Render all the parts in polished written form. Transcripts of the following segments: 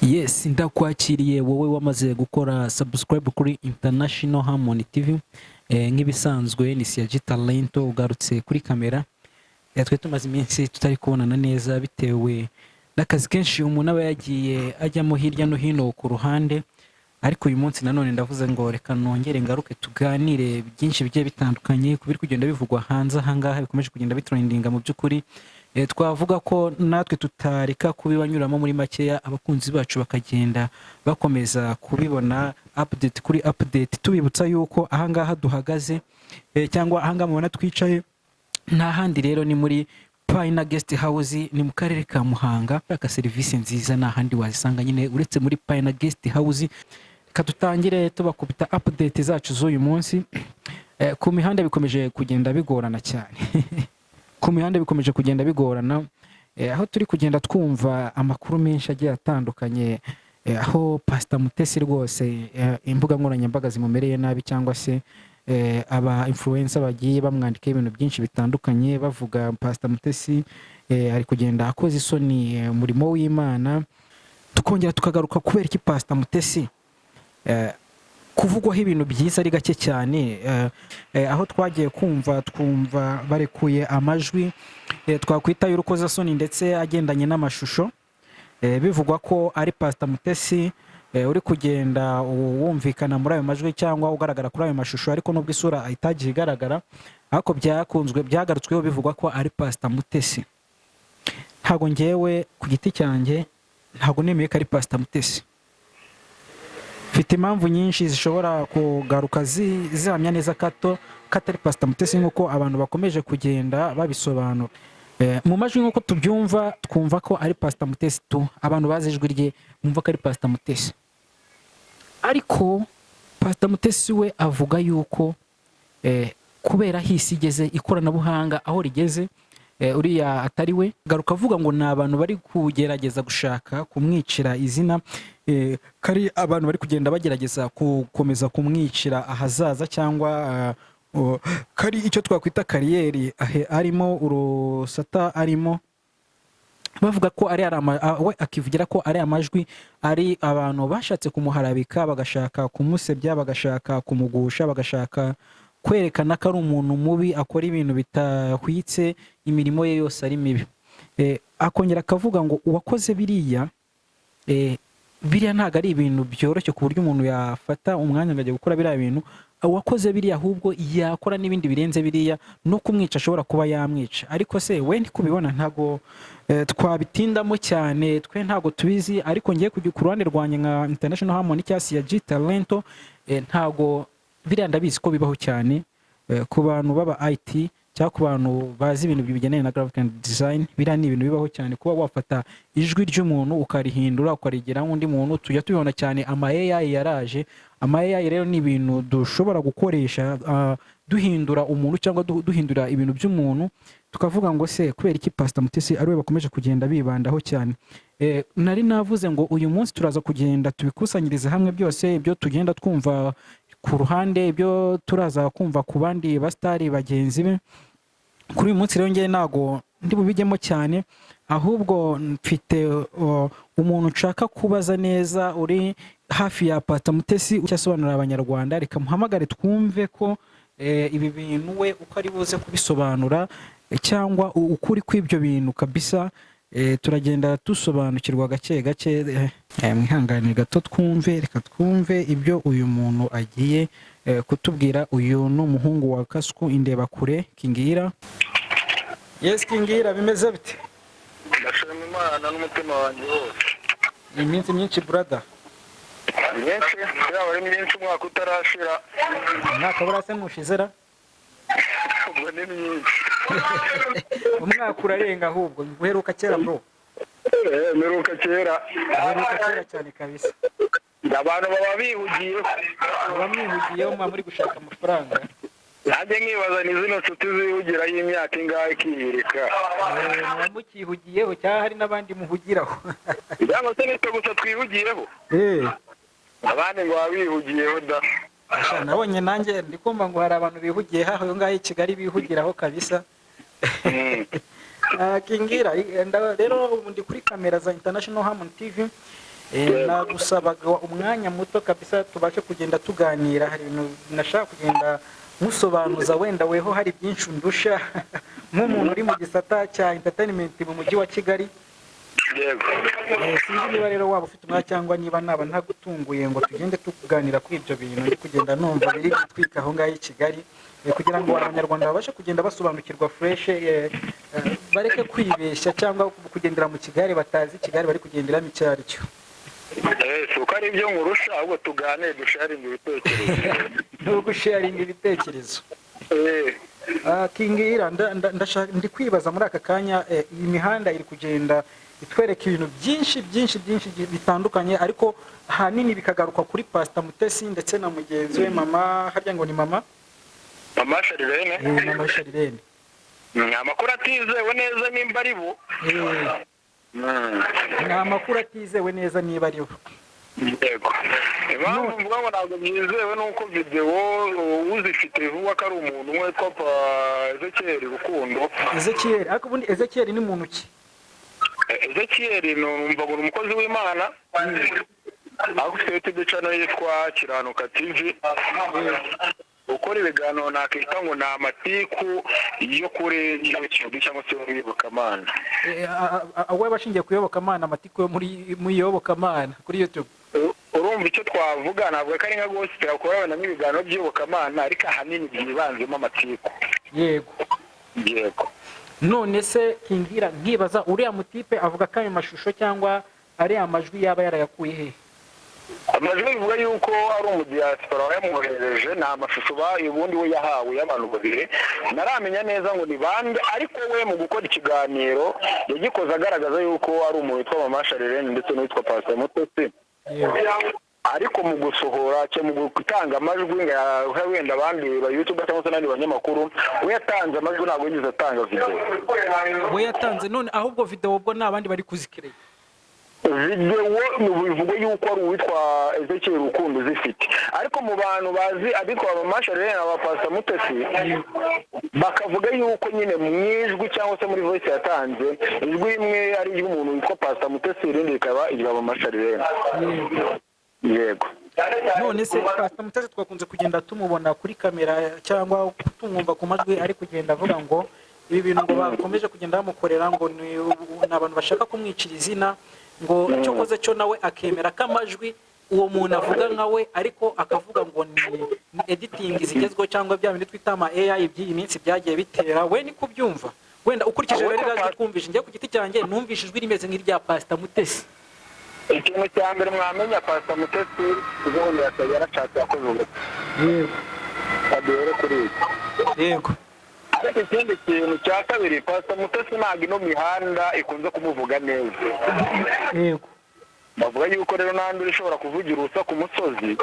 Yes, ndakwakiriye wowe wamaze gukora subscribe kuri International Harmony TV. Nk'ibisanzwe ni Siaji Talento ugarutse kuri kamera. Twe tumaze iminsi tutari kubonana neza bitewe n'akazi kenshi umuntu aba yagiye ajyamo hirya no hino ku ruhande. Ariko uyu munsi nanone ndavuze ngo reka nongere ngaruke tuganire byinshi bigiye bitandukanye kubiri kugenda bivugwa hanze ahangaha bikomeje kugenda bitrendinga mu by'ukuri. Twavuga ko natwe tutareka kubibanyuramo muri makeya abakunzi bacu bakagenda bakomeza kubibona update kuri update, tubibutsa yuko ahangaha duhagaze cyangwa ahangaha mubona twicaye nta handi rero ni muri Pioneer Guest House, ni mu karere ka Muhanga. Aka serivisi nziza nta handi wazisanga nyine uretse muri Pioneer Guest House. Kadutangire tubakubita update zacu z'uyu munsi. Ku mihanda bikomeje kugenda bigorana cyane ku mihanda bikomeje kugenda bigorana, aho turi kugenda twumva amakuru menshi agiye atandukanye, aho Pastor Mutesi rwose imbuga nkoranyambaga zimumereye nabi, cyangwa se aba influencer bagiye bamwandika ibintu byinshi bitandukanye bavuga Pastor Mutesi ari kugenda akoze isoni umurimo w'Imana. Tukongera tukagaruka kubera iki Pastor Mutesi kuvugwaho ibintu byiza ari gake cyane, aho twagiye twumva barekuye amajwi twakwita y'urukozasoni ndetse agendanye n'amashusho, bivugwa ko ari Pastor Mutesi uri kugenda wumvikana muri ayo majwi cyangwa ugaragara kuri ayo mashusho, ariko nubwo isura itagiye igaragara, ariko byagarutsweho bivugwa ko ari Pastor Mutesi. Ntago ngewe ku giti cyanjye ntago nemeye ko ari Pastor Mutesi. Mfite impamvu nyinshi zishobora kugaruka zihamya neza katari Pastor Mutesi nk'uko abantu bakomeje kugenda babisobanura. Mu majwi nk'uko tubyumva twumva ko ari Pastor Mutesi abantu bazi ijwi rye bumva ko ari Pastor Mutesi, ariko Pastor Mutesi we avuga yuko kubera hisi igeze ikoranabuhanga aho rigeze, uriya atari we. Garuka avuga ngo ni abantu bari kugerageza gushaka kumwicira izina, kari abantu bari kugenda bagerageza gukomeza kumwicira ahazaza, cyangwa kari icyo twakwita kariyeri arimo, urusata arimo. Bavuga ko we akivugira ko ari amajwi ari abantu bashatse kumuharabika, bagashaka kumusebya, bagashaka kumugusha, bagashaka kwerekana ko ari umuntu mubi, akora ibintu bitahwitse, imirimo ye yose ari mibi. Akongera akavuga ngo uwakoze biriya ntago ari ibintu byoroshye ku buryo umuntu yafata umwanya ngo ajye gukora biriya bintu. Uwakoze biriya ahubwo yakora n'ibindi birenze biriya, no kumwica ashobora kuba yamwica. Ariko se we kubibona ntago twabitindamo cyane, twe ntago tubizi. Ariko ngiye kujya ku ruhande rwanjye nka International Harmony cyangwa Siaji Talento, ntago biriya ndabizi ko bibaho cyane ku bantu baba IT cyangwa ku bantu bazi ibintu bigendanye na graphic design. Biriya ni ibintu bibaho cyane, kuba wafata ijwi ry'umuntu ukarihindura ukarigira undi muntu. Tujya tubibona cyane, ama AI yaraje. Ama AI rero ni ibintu dushobora gukoresha duhindura umuntu cyangwa duhindura ibintu by'umuntu. Tukavuga ngo se kubera iki Pastor Mutesi ariwe bakomeje kugenda bibandaho cyane. Nari navuze ngo uyu munsi turaza kugenda tubikusanyirize hamwe byose, ibyo tugenda twumva ku ruhande, ibyo turaza kumva ku bandi bastari bagenzi be. Kuri uyu munsi rero ngiye nago ndi bubijyemo cyane, ahubwo mfite umuntu nshaka kubaza neza uri hafi ya Pastor Mutesi cyasobanurira abanyarwanda. Reka muhamagare twumve ko ibi bintu we uko ari buze kubisobanura, cyangwa ukuri kw'ibyo bintu kabisa. Turagenda dusobanukirwa gake gake. Mwihanganire gato twumve, reka twumve ibyo uyu muntu agiye kutubwira. Uyu ni umuhungu wa Kasuku Indebakure, Kingira. Yes Kingira, bimeze bite? Ndashima Imana n'umutima wanjye wose. Iminsi myinshi brother. Myinshi, yaba ari myinshi umwaka utarashira. Umwaka burase mushizera? Ubwo ni myinshi. Umwaka urarenga ahubwo uheruka kera bro. Meruka kera. Uheruka kera cyane kabisa. Abantu baba bihugiyeho. Mwa muri gushaka amafaranga. Nanjye nkibaza ni zino nshuti zihugira y'imyaka ingahe ikihirika. Mukihugiyeho cyangwa hari n'abandi muhugiraho? Cyangwa se nitwe gusa twihugiyeho. Abandi ngo babihugiyeho da. Nabonye nanjye ndikumva ngo hari abantu bihugiye haho ngaho i Kigali bihugiraho kabisa. Kingira rero ndi kuri kamera za International Harmony TV. nagusabaga umwanya muto kabisa tubashe kugenda tuganira, hari ibintu nashaka kugenda musobanuza, wenda weho hari byinshi undusha nk'umuntu uri mu gisata cya entertainment mu mujyi wa Kigali. yego Sinzi niba rero waba ufite umwanya cyangwa niba naba ntagutunguye ngo tugende tuganira kuri ibyo bintu ndi kugenda numva biri gutwika aho ngaho i Kigali, kugira ngo abanyarwanda babashe kugenda basobanukirwa fresh, bareke kwibeshya cyangwa kugendera mu Kigali batazi Kigali bari kugenderamo icyo ari cyo. si uko ari ibyo nkurusha, ahubwo tuganire dusharinga ibitekerezo. No gusharinga ibitekerezo. Kingira ndi kwibaza muri aka kanya, iyi mihanda iri kugenda itwereka ibintu byinshi bitandukanye, ariko ahanini bikagaruka kuri Pastor Mutesi ndetse na mugenzi we mama, harya ngo ni mama Sharirene. Mama Sharirene. Amakuru atizewe neza nimba ari bo. Ni amakuru atizewe neza niba ari bo. Yego. Impamvu mvuga ngo ntabwo byizewe nuko video uzifite vuba ko ari umuntu umwe witwa Ezekiel Rukundo. Ezekiel, ariko ubundi Ezekiel ni muntu ki? Ezekiel numva ngo umukozi w'Imana. Aho ufite channel yitwa Kiranuka TV. Ukora ibiganiro nakita ngo ni amatiku yo kuri YouTube cyangwa se iyobokamana. Awe bashingiye kuyobokamana, amatiku yo muri iyobokamana kuri YouTube. Urumva icyo twavuga ntabwo ari nka gospel akora wenda n'ibiganiro by'iyobokamana, ariko ahanini byibanzemo amatiku. Yego. None se Kingira, nkibaza uriya mutipe avuga ko ayo mashusho cyangwa ari amajwi yaba yarayakuye he? Amajwi bivuga yuko ari umudiaspora yamwohereje, ni amashusho ubundi we yahawe y'abantu babiri, naramenya neza ngo ni bande, ariko we mu gukora ikiganiro yagikoze agaragaza yuko ari umuntu witwa Mama Sharirene ndetse n'uwitwa Pastor Mutesi. Ariko mu gusohora cyo mu gutanga amajwi wenda abandi ba YouTube cyangwa se n'abandi banyamakuru, we yatanze amajwi ntabwo yigeze atanga video. We yatanze, none ahubwo video ubwo n'abandi bari kuzikireye. Video bivuga yuko ari uwitwa Ezekiel Rukundo zifite, ariko mu bantu bazi abitwa Mama Sharirene na Pastor Mutesi bakavuga yuko nyine mwijwi cyangwa se muri voice yatanze ijwi imwe ari y'umuntu witwa Pastor Mutesi, irindi rikaba irya Mama Sharirene. Yego. None se Pastor Mutesi twakunze kugenda tumubona kuri kamera cyangwa tumwumva ku majwi ari kugenda avuga ngo ibi bintu ngo bakomeje kugenda bamukorera ngo ni abantu bashaka kumwicira izina, ngo icyo koze cyo nawe akemera ko amajwi uwo muntu avuga nkawe, ariko akavuga ngo ni editing zigezweho cyangwa bya bindi twita ama AI by'iyi minsi byagiye bitera. We ni kubyumva wenda ukurikije rero iraje twumvishe, njye ku giti cyanjye numvishe ijwi rimeze nk'irya Pastor Mutesi. Ikintu cya mbere mwamenya, Pastor Mutesi ubundi yarashatse yakoze ubukwe. Yego. Adere kuri Yego. Ariko ikindi kintu cya kabiri, Pastor Mutesi ntabwo ino mihanda ikunze kumuvuga neza. Yego. Bavuga yuko rero n'andi ushobora kuvugira ubusa ku musozi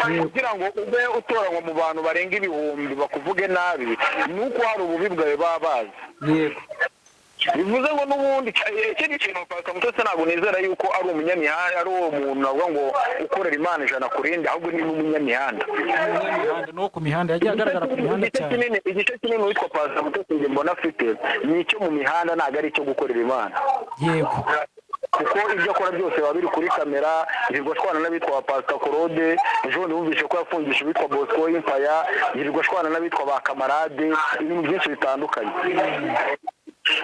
kugira ngo ube utoranywa mu bantu barenga ibihumbi bakuvuge nabi, nuko hari ububi bwawe baba bazi. Yego. Bivuze ngo n'ubundi ikindi kintu Pastor Mutesi ntabwo nizera yuko ari umunyamihanda, ari uwo muntu avuga ngo ukorera Imana ijana ku rindi, ahubwo ni umunyamihanda. No ku mihanda yagiye agaragara ku mihanda cyane. Igice kinini witwa Pastor Mutesi njye mbona afite ni icyo mu mihanda, ntabwo ari icyo gukorera Imana. Yego. Kuko ibyo akora byose biba biri kuri kamera, yirirwa ashwana n'abitwa Pastor Claude, ejo bundi wumvishe ko yafungishije uwitwa Bosco Impaya, yirirwa ashwana n'abitwa ba Kamarade, ibintu byinshi bitandukanye.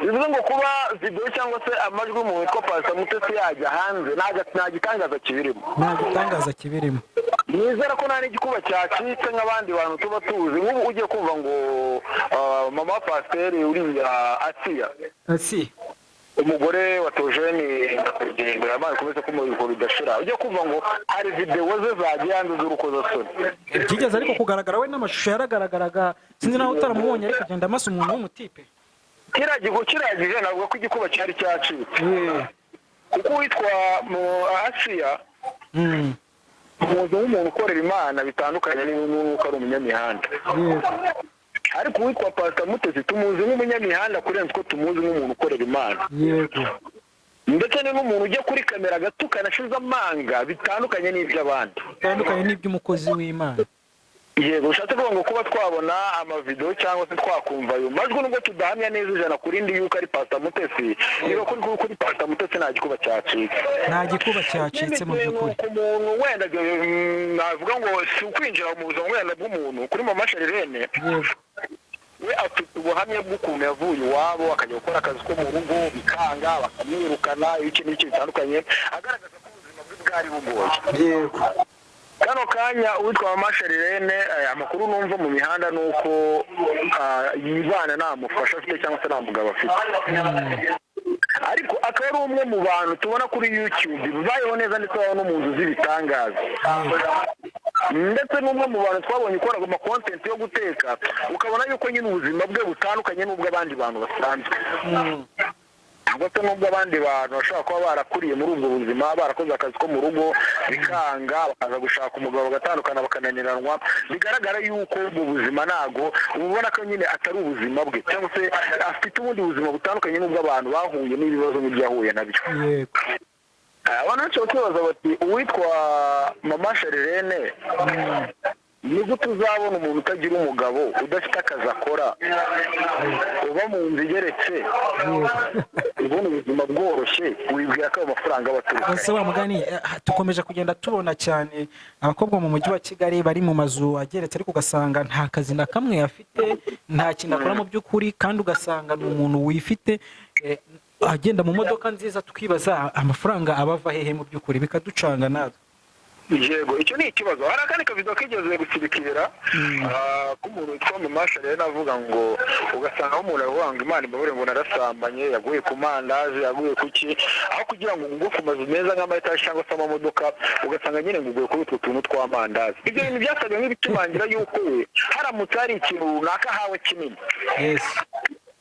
Bivuze ngo kuba video cyangwa se amajwi y'umuntu witwa Pastor Mutesi yajya hanze nta gitangaza kibirimo. Nta gitangaza kibirimo. Nizera ko nta n'igikuba cyacitse nk'abandi bantu tuba tuzi. Nk'ubu ugiye kumva ngo mama Pasteur uriya Asiya. Umugore wa Tojeni kugendera amazi kumeze ko mu bigo bidashira. Ugiye kumva ngo hari video ze zagiye hanze z'urukozasoni. Kigeze ariko kugaragara we n'amashusho yaragaragaraga, sinzi naho utaramubonye ariko kugenda amasa umuntu w'umutipe. Kiragije navuga ko igikuba cyari cyacitse. Kuko witwa Asiya umuntu w'umuntu ukorera Imana bitandukanye n'uko ari umunyamihanda. Ariko witwa Pastor Mutesi tumuzi nk'umunyamihanda kurenza ko tumuzi nk'umuntu ukorera Imana. Yego. Ndetse n'umuntu ujya kuri kamera gatukana ashize amanga bitandukanye n'iby'abandi. Bitandukanye n'iby'umukozi w'Imana. yego ushatse kuvuga ngo kuba twabona amavideo cyangwa se twakumva ayo majwi nubwo tudahamya neza ijana kuri ndi yuko ari Pastor Mutesi niba kuri Pastor Mutesi nta gikuba cyacitse mu by'ukuri ku muntu wenda navuga ngo si ukwinjira mu buzima wenda bw'umuntu kuri Mama Sherlene we afite ubuhamya bw'ukuntu yavuye iwabo akajya gukora akazi ko mu rugo bikanga bakamwirukana iki n'iki bitandukanye agaragaza ko ubuzima bwe bwari bugoye kano kanya uwitwa Mama Sherlene amakuru numva mu mihanda nuko yibana namufasha afite cyangwa se namugabo afite ariko akaba ari umwe mu bantu tubona kuri YouTube bayeho neza ndetse baho no mu nzu z'ibitangaza ndetse n'umwe mu bantu twabonye ukora ama content yo guteka ukabona yuko nyine ubuzima bwe butandukanye n'ubw'abandi bantu basanzwe ndetse n'ubwo abandi bantu bashobora kuba barakuriye muri ubwo buzima barakoze akazi ko mu rugo bikanga bakaza gushaka umugabo bagatandukana bakananiranwa bigaragara yuko ubwo buzima ntago ubona ko nyine atari ubuzima bwe cyangwa se afite ubundi buzima butandukanye n'ubwo abantu bahuye n'ibibazo n'ibyahuye nabyo abantu benshi bakibaza bati uwitwa Mama Sherlene ni gute uzabona umuntu utagira umugabo udafite akazi akora uba mu nzu igeretse ubona ubuzima bworoshye wibwira ko amafaranga baturuka ese wa mugani tukomeje kugenda tubona cyane abakobwa mu mujyi wa Kigali bari mu mazu ageretse ariko ugasanga nta kazi na kamwe afite nta kintu akora mu by'ukuri kandi ugasanga ni umuntu wifite agenda mu modoka nziza tukibaza amafaranga abava hehe mu by'ukuri bikaducanga natwe yego icyo ni ikibazo hari akandi kavido kigeze gusibikira k'umuntu witwa Mama Sherlene avuga ngo ugasanga umuntu avuga ngo Imana imbabare ngo narasambanye yaguye ku mandazi yaguye kuki aho kugira ngo ngo ku mazu meza nk'amayetaje cyangwa se amamodoka ugasanga nyine ngo uguye kuri utwo tuntu tw'amandazi ibyo bintu byasaga nk'ibitumangira yuko we haramutse hari ikintu runaka hawe kinini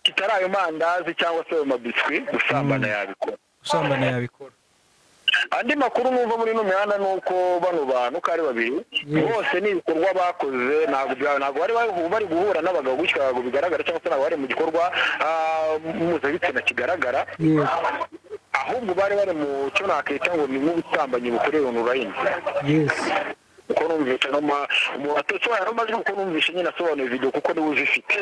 kitari ayo mandazi cyangwa se ayo mabiswi gusambana yabikora andi makuru numva muri no mihanda nuko bano bantu ko ari babiri bose ni ibikorwa bakoze ntabwo bari guhura n'abagabo gutya ngo bigaragara cyangwa se ntabwo bari mu gikorwa mpuzabitsina kigaragara ahubwo bari mu cyo nakita ngo ni nk'ubusambanyi bukorewe online uko numvise umuntu atosobanura amajwi uko numvise nyine asobanuye video kuko niwe uzifite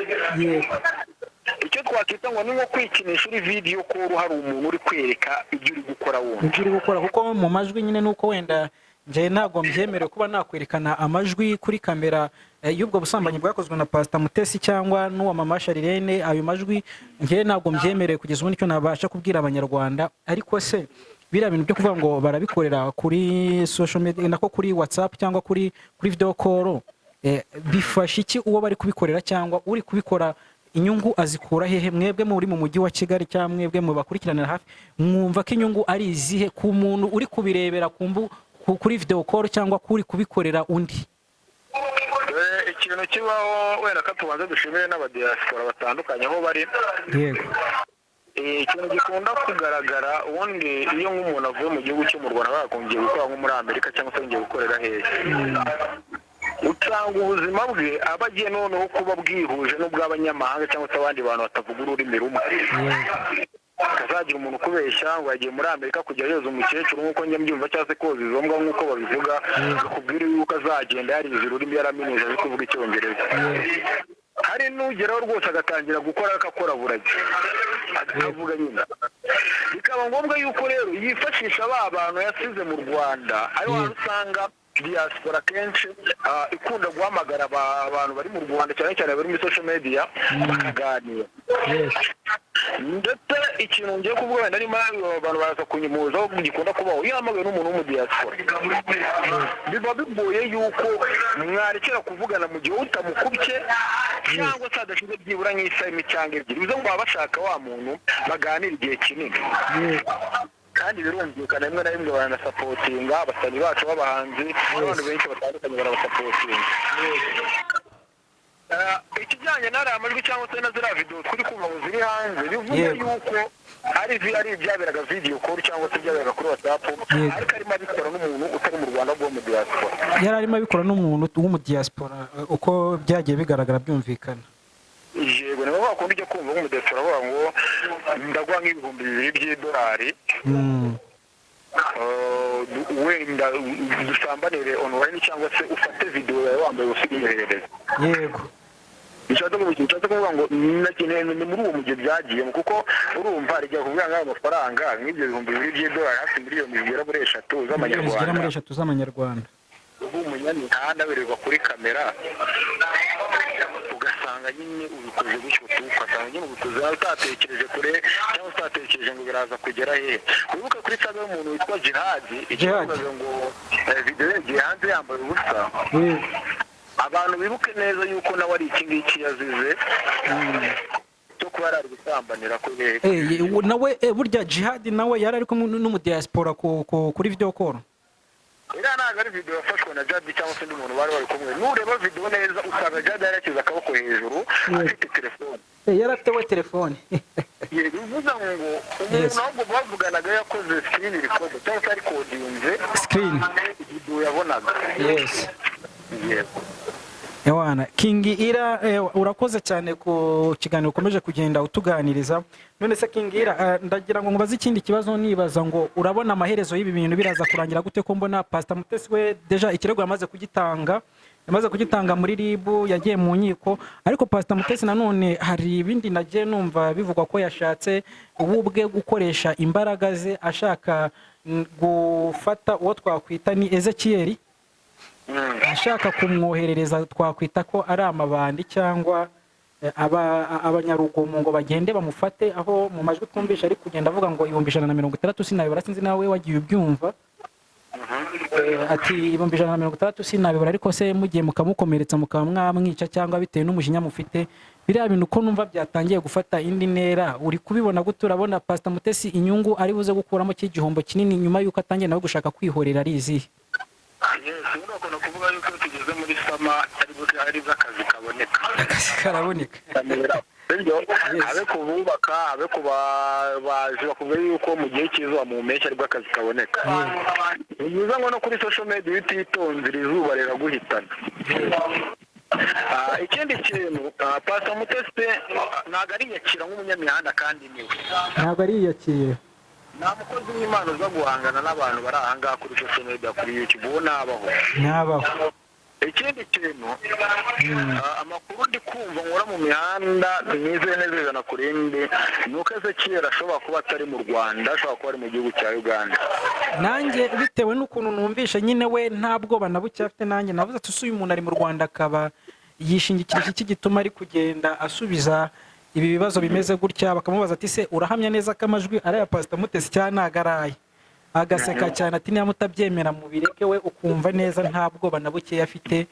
icyo twakita ngo ni nko kwikinisha uri video ko hari umuntu uri kwereka ibyo uri gukora wundi ibyo uri gukora kuko mu majwi nyine nuko wenda nje ntago mbyemerewe kuba nakwerekana amajwi kuri kamera y'ubwo busambanyi bwakozwe na Pastor Mutesi cyangwa n'uwa Mama Sherlene ayo majwi nje ntago mbyemerewe kugeza ubu nicyo nabasha kubwira abanyarwanda ariko se biriya bintu byo kuvuga ngo barabikorera kuri social media nako kuri WhatsApp cyangwa kuri video call bifasha iki uwo bari kubikorera cyangwa uri kubikora inyungu azikura hehe mwebwe muri mu mujyi wa Kigali cyangwa mwebwe mu bakurikiranira hafi mwumva ko inyungu ari izihe ku muntu uri kubirebera kuri video call cyangwa kuri kubikorera undi ikintu kibaho wenda ko tubanze dushimire n'abadiaspora batandukanye aho bari yego ikintu gikunda kugaragara ubundi iyo nk'umuntu avuye mu gihugu cyo mu Rwanda bakungiye gukora nko muri Amerika cyangwa se ngiye gukorera hehe usanga ubuzima bwe aba agiye noneho kuba bwihuje n'ubw'abanyamahanga cyangwa se abandi bantu batavuga ururimi rumwe akazagira umuntu ukubeshya ngo yagiye muri Amerika kujya yoza umukecuru nk'uko njya mbyumva cyangwa se koza izo mbwa nk'uko babivuga bakubwira yuko azagenda yarize ururimi yaraminuza ari kuvuga icyongereza hari n'ugeraho rwose agatangira gukora akakora burage akavuga nyine bikaba ngombwa yuko rero yifashisha ba bantu yasize mu Rwanda ariho hantu usanga diaspora kenshi ikunda guhamagara abantu bari mu Rwanda cyane cyane bari muri social media bakaganira ndetse ikintu ngiye kuvuga wenda arimo abantu baraza kunyimuza aho gikunda kubaho iyo hamagaye n'umuntu w'umudiaspora biba bigoye yuko mwarekera kuvugana mu gihe utamukubye cyangwa se adashize byibura nk'isaha imwe cyangwa ebyiri bivuze ngo baba bashaka wa muntu baganira igihe kinini kandi birumvikana rimwe na rimwe baranasapotinga abasanyi bacu b'abahanzi n'abantu benshi batandukanye barabasapotinga ikijyanye n'ariya amajwi cyangwa se na ziriya video turi kumva ngo ziri hanze bivuze yuko ari ibyaberaga video call cyangwa se ibyaberaga kuri WhatsApp ariko arimo abikora n'umuntu utari mu Rwanda bwo mu diaspora yari arimo abikora n'umuntu w'umudiaspora uko byagiye bigaragara byumvikana yego nibo bakunda ujya kumva nk'umudiaspora bavuga ngo ndaguha nk'ibihumbi 2 by'idolari wenda dusambanire online cyangwa se ufate video yawe wambaye usiyohereza. yego Bishatse kuvuga ngo ni muri uwo mujyi byagiyemo kuko urumva ari giye kuvuga ngo amafaranga nk'ibyo $2,000 hafi miliyoni zigera muri 3 z'amanyarwanda. Ubu umunyamihanda wirirwa kuri kamera ugasanga nyine ubikoze gutyo ugasanga nyine ubikoze utatekereje kure cyangwa utatekereje ngo biraza kugera he. Wibuka kuri saga y'umuntu witwa Jihad ngo video yagiye hanze yambaye ubusa. Abantu bibuke neza yuko nawe ari iki ngiki yazize cyo kuba ari gusambanira kuri nawe burya Jihad nawe yari ari kumwe n'umudiaspora kuri video call. Iriya ntabwo ari video yafashwe na Jihad cyangwa se undi muntu bari kumwe. Nureba video neza usanga Jihad yarashyize akaboko hejuru afite telefone. Yari afite we telefone. Bivuga ngo umuntu ahubwo bavuganaga yakoze screen record cyangwa se recordinze screen video yabonaga. Yes. Yego. Ewana King Ira urakoze cyane ku kiganiro ukomeje kugenda utuganiriza. None se King Ira ndagira ngo nkubaze ikindi kibazo nibaza ngo urabona amaherezo y'ibi bintu biraza kurangira gute ko mbona Pastor Mutesi we deja ikirego yamaze kugitanga muri RIB yagiye mu nkiko, ariko Pastor Mutesi nanone hari ibindi nagiye numva bivugwa ko yashatse ubwe gukoresha imbaraga ze ashaka gufata uwo twakwita ni Ezekiel ashaka kumwoherereza twakwita ko ari amabandi cyangwa abanyarugomo ngo bagende bamufate, aho mu majwi twumvisha ari kugenda avuga ngo 160 sinabibara, sinzi nawe wagiye ubyumva. Ati 160 sinabibara, ariko se mugiye mukamukomeretsa mukaba mwamwica cyangwa bitewe n'umujinya mufite, biriya bintu ko numva byatangiye gufata indi ntera. Uri kubibona gute? Urabona Pastor Mutesi inyungu ari buze gukuramo cy'igihombo kinini nyuma yuko atangiye nawe gushaka kwihorera ari izihe? Sinakona kuvuga yuko tugeze muri sama ari bw'akazi kaboneka. Akazi karaboneka. Abe kububaka abe kubaje bakubwira yuko mu gihe cy'izuba mu mpeshyi ari bw'akazi kaboneka. Bivuze ngo no kuri social media utitonze izuba riraguhitana. Ikindi kintu Pastor Mutesi ntabwo ari yakira nk'umunyamihanda kandi niwe. Ntabwo ari yakira. Nta mukozi w'Imana uza guhangana n'abantu bari aha ngaha kuri social media kuri YouTube ubu nabaho. Ikindi kintu amakuru ndi kumva nkora mu mihanda nizeye neza ijana ku rindi ni uko Ezekiel ashobora kuba atari mu Rwanda, ashobora kuba ari mu gihugu cya Uganda. Nanjye bitewe n'ukuntu numvishe nyine we nta bwoba na buke afite, nanjye navuze ati uyu muntu ari mu Rwanda akaba yishingikirije iki gituma ari kugenda asubiza ibi bibazo bimeze gutya. Bakamubaza ati se urahamya neza ko amajwi ari aya Pastor Mutesi cyane agaraye? Agaseka cyane ati niba mutabyemera mu bireke, we ukumva neza nta bwoba na buke afite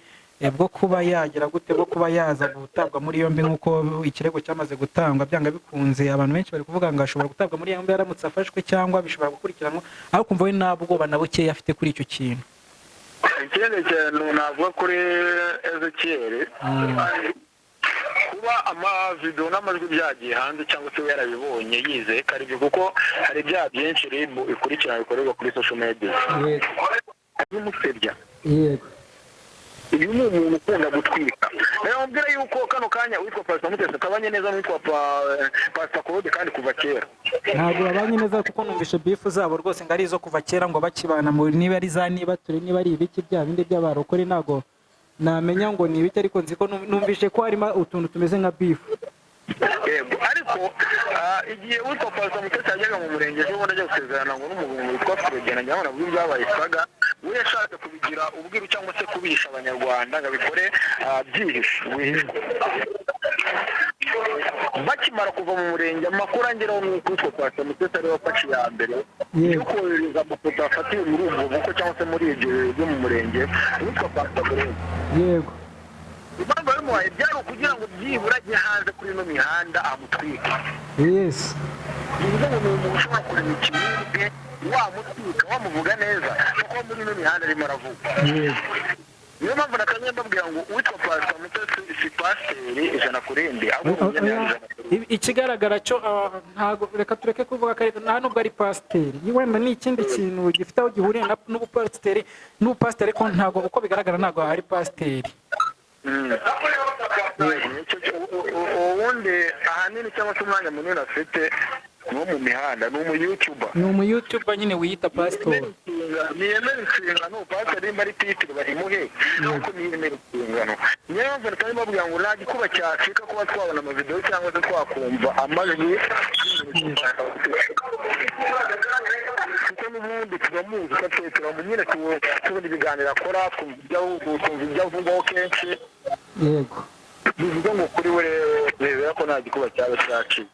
bwo kuba yagira gute, bwo kuba yaza gutabwa muri yombi nk'uko ikirego cyamaze gutangwa. Byanga bikunze abantu benshi bari kuvuga ngo ashobora gutabwa muri yombi yaramutse afashwe cyangwa bishobora gukurikiranwa, ariko kumva we nta bwoba na buke afite kuri icyo kintu. Ikindi kintu navuga kuri Ezekiel, kuba amavideo n'amajwi byagiye hanze cyangwa se yarabibonye yizeye ko aribyo, kuko hari ibyaha byinshi RIB ikurikirana bikorerwa kuri social media. Umusebya uyu ni umuntu ukunda gutwika. Ndamubwira yuko kano kanya witwa Pastor Mutesi akabanye neza n'uwitwa Pastor Claude kandi kuva kera. Ntabwo babanye neza kuko numvishe bifu zabo rwose ngo ari izo kuva kera, ngo bakibana mu niba ari za niba turi niba ari ibiki bya bindi by'abarokore, ntago namenya ngo ni ibiki, ariko nziko numvishe ko harimo utuntu tumeze nka bifu. Yego, ariko igihe witwa Pastor Mutesi yajyaga mu murenge ejo bundi ajya gusezerana ngo n'umuntu witwa Frogena njyana nabwo byabaye saga, we yashatse kubigira ubwiru cyangwa se kubisha abanyarwanda ngo abikore byihishe rwihishwa. Bakimara kuva mu murenge amakuru angeraho n'uko witwa Pastor Mutesi ariwe wafashe iya mbere yo kohereza amafoto afatiwe muri ubwo bukwe cyangwa se muri ibyo byo mu murenge witwa Pastor Claude. Yego, impamvu yamuhaye byari ukugira ngo byibura ajye hanze kuri ino mihanda amutwike. yes, bivuze ngo ni umuntu ushobora kurema ikibindi wamutwika wamuvuga neza kuko muri ino mihanda arimo aravuga. Niyo mpamvu nakanye mbabwira ngo uwitwa Pastor Mutesi si pasiteri ijana ku rindi, ahubwo umunyamihanda. Ikigaragara cyo ntago reka tureke kuvuga ko nta nubwo ari pasiteri, wenda ni ikindi kintu gifite aho gihuriye n'ubupasiteri ko ntago uko bigaragara ntago ari pasiteri. Ubundi ahanini cyangwa se umwanya munini afite no mu mihanda, ni umu-YouTuber. ni umu-YouTuber nyine wiyita pasitori. Niyemera inshingano pastor nimba ari titire barimuhe nuko niyemera inshingano. Niyo mpamvu natari mbabwira ngo nta gikuba cyacika kuba twabona amavideo cyangwa se twakumva amajwi kuko n'ubundi tubamuzi ko turamunyine tubona ibiganiro akora twumva ibyo avugaho kenshi. Yego. Bivuga ngo kuri we rero ko nta gikuba cyaba cyacika.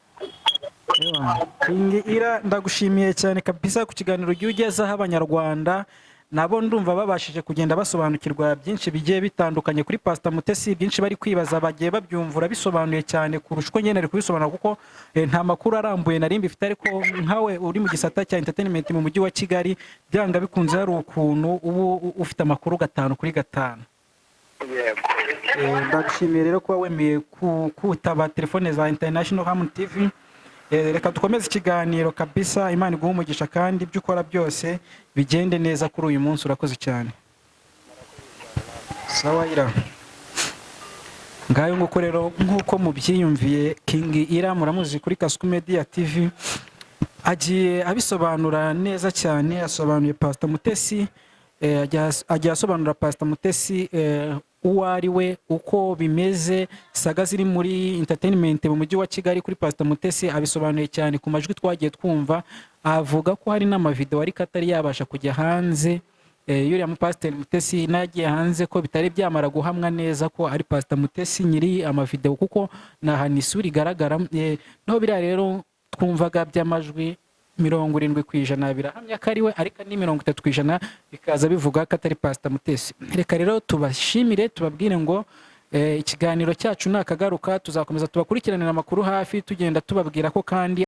King Ira ndagushimiye cyane kabisa ku kiganiro ugezaho abanyarwanda, nabo ndumva babashije kugenda basobanukirwa byinshi bigiye bitandukanye kuri Pastor Mutesi, byinshi bari kwibaza bagiye babyumvura bisobanuye cyane kurusha uko nyene ari kubisobanura, kuko nta makuru arambuye nari mbifite, ariko nkawe uri mu gisata cya entertainment mu mujyi wa Kigali byanga bikunze hari ukuntu ubu ufite amakuru 5 kuri 5. Ndagushimiye rero kuba wemeye kutaba telefone za International Ham TV. Reka dukomeze ikiganiro kabisa, Imana iguhe umugisha kandi ibyo ukora byose bigende neza kuri uyu munsi. Urakoze cyane. Sawa Ira. Ngayo nguko rero nkuko mubyiyumviye, King Ira muramuzi kuri Kasuku Media TV, agiye abisobanura neza cyane, asobanuye Pastor Mutesi, agiye asobanura Pastor Mutesi uwo ari we, uko bimeze, saga ziri muri entertainment mu mujyi wa Kigali kuri Pastor Mutesi abisobanuye cyane ku majwi twagiye twumva. Avuga ko hari n'amavideo ariko atari yabasha kujya hanze, yuriya mu Pastor Mutesi nagiye hanze ko bitari byamara guhamwa neza ko ari Pastor Mutesi nyiri amavideo, kuko nahani isura igaragara. No biriya rero twumvaga by'amajwi 70% birahamya ko ari we, ariko ni 30% bikaza bivuga ko atari Pastor Mutesi. Reka rero tubashimire, tubabwire ngo ikiganiro cyacu nakagaruka tuzakomeza tubakurikiranira amakuru hafi, tugenda tubabwira ko kandi